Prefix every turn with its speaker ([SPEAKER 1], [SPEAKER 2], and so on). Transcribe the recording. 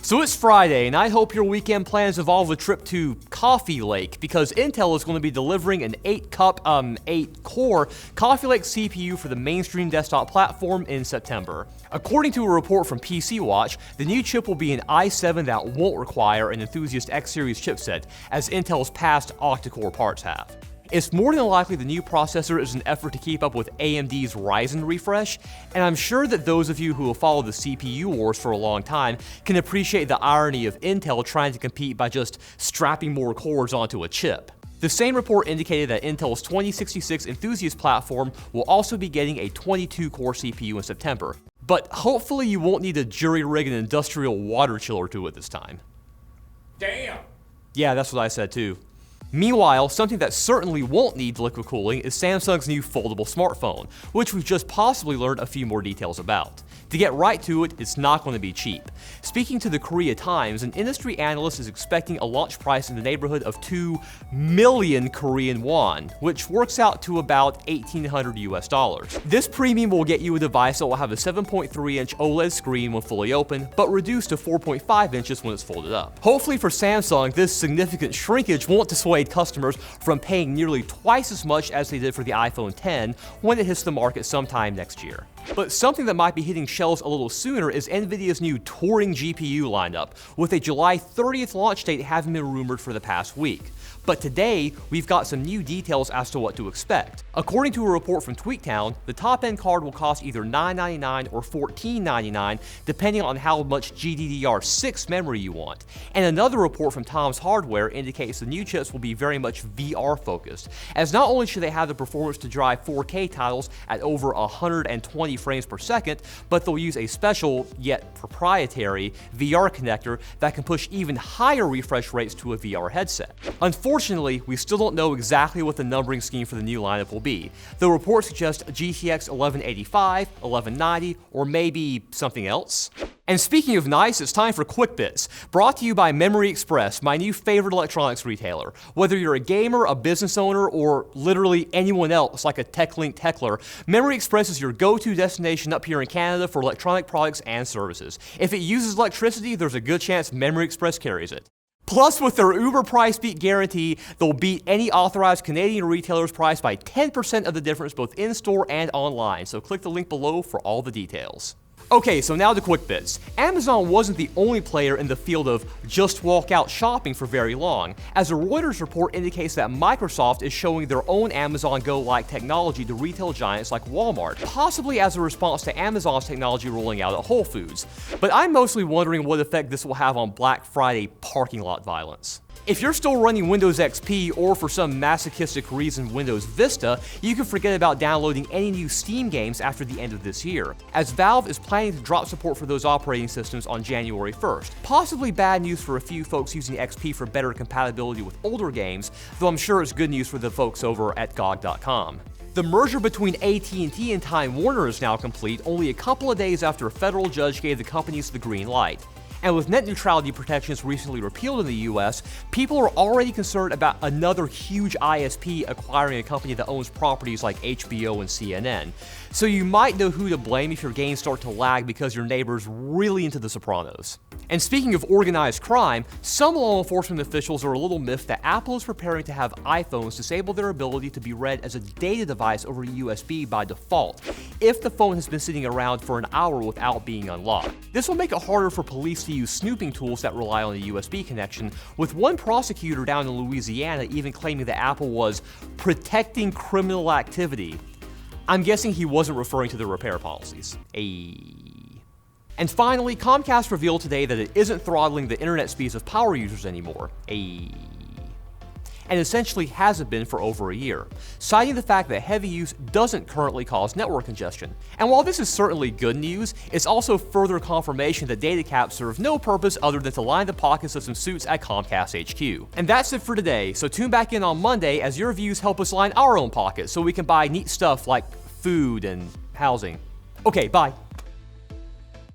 [SPEAKER 1] So it's Friday, and I hope your weekend plans involve a trip to Coffee Lake, because Intel is going to be delivering an 8-core Coffee Lake CPU for the mainstream desktop platform in September. According to a report from PC Watch, the new chip will be an i7 that won't require an Enthusiast X Series chipset, as Intel's past octa-core parts have. It's more than likely the new processor is an effort to keep up with AMD's Ryzen refresh, and I'm sure that those of you who have followed the CPU wars for a long time can appreciate the irony of Intel trying to compete by just strapping more cores onto a chip. The same report indicated that Intel's 2066 Enthusiast platform will also be getting a 22-core CPU in September, but hopefully you won't need to jury-rig an industrial water chiller to it this time.
[SPEAKER 2] Damn!
[SPEAKER 1] Yeah, that's what I said too. Meanwhile, something that certainly won't need liquid cooling is Samsung's new foldable smartphone, which we've just possibly learned a few more details about. To get right to it, it's not going to be cheap. Speaking to the Korea Times, an industry analyst is expecting a launch price in the neighborhood of 2 million Korean won, which works out to about $1,800 US. This premium will get you a device that will have a 7.3-inch OLED screen when fully open, but reduced to 4.5 inches when it's folded up. Hopefully for Samsung, this significant shrinkage won't dissuade customers from paying nearly twice as much as they did for the iPhone X when it hits the market sometime next year. But something that might be hitting shelves a little sooner is Nvidia's new TURING GPU lineup, with a July 30th launch date having been rumored for the past week. But today, we've got some new details as to what to expect. According to a report from TweetTown, the top-end card will cost either $999 or $1499, depending on how much GDDR6 memory you want. And another report from Tom's Hardware indicates the new chips will be very much VR-focused, as not only should they have the performance to drive 4K titles at over 120 frames per second, but they'll use a special, yet proprietary, VR connector that can push even higher refresh rates to a VR headset. Unfortunately, we still don't know exactly what the numbering scheme for the new lineup will be, though reports suggest GTX 1185, 1190, or maybe something else. And speaking of nice, it's time for Quick Bits, brought to you by Memory Express, my new favorite electronics retailer. Whether you're a gamer, a business owner, or literally anyone else like a Techlinked heckler, Memory Express is your go-to destination up here in Canada for electronic products and services. If it uses electricity, there's a good chance Memory Express carries it. Plus, with their Uber price beat guarantee, they'll beat any authorized Canadian retailer's price by 10% of the difference both in-store and online, so click the link below for all the details. Okay, so now to Quick Bits. Amazon wasn't the only player in the field of just walk out shopping for very long, as a Reuters report indicates that Microsoft is showing their own Amazon Go-like technology to retail giants like Walmart, possibly as a response to Amazon's technology rolling out at Whole Foods. But I'm mostly wondering what effect this will have on Black Friday parking lot violence. If you're still running Windows XP or for some masochistic reason Windows Vista, you can forget about downloading any new Steam games after the end of this year, as Valve is planning to drop support for those operating systems on January 1st. Possibly bad news for a few folks using XP for better compatibility with older games, though I'm sure it's good news for the folks over at GOG.com. The merger between AT&T and Time Warner is now complete, only a couple of days after a federal judge gave the companies the green light. And with net neutrality protections recently repealed in the US, people are already concerned about another huge ISP acquiring a company that owns properties like HBO and CNN. So you might know who to blame if your games start to lag because your neighbor's really into The Sopranos. And speaking of organized crime, some law enforcement officials are a little miffed that Apple is preparing to have iPhones disable their ability to be read as a data device over USB by default, if the phone has been sitting around for an hour without being unlocked. This will make it harder for police to use snooping tools that rely on a USB connection, with one prosecutor down in Louisiana even claiming that Apple was protecting criminal activity. I'm guessing he wasn't referring to the repair policies. And finally, Comcast revealed today that it isn't throttling the internet speeds of power users anymore. And essentially hasn't been for over a year, citing the fact that heavy use doesn't currently cause network congestion. And while this is certainly good news, it's also further confirmation that data caps serve no purpose other than to line the pockets of some suits at Comcast HQ. And that's it for today, so tune back in on Monday as your views help us line our own pockets so we can buy neat stuff like food and housing. Okay, bye.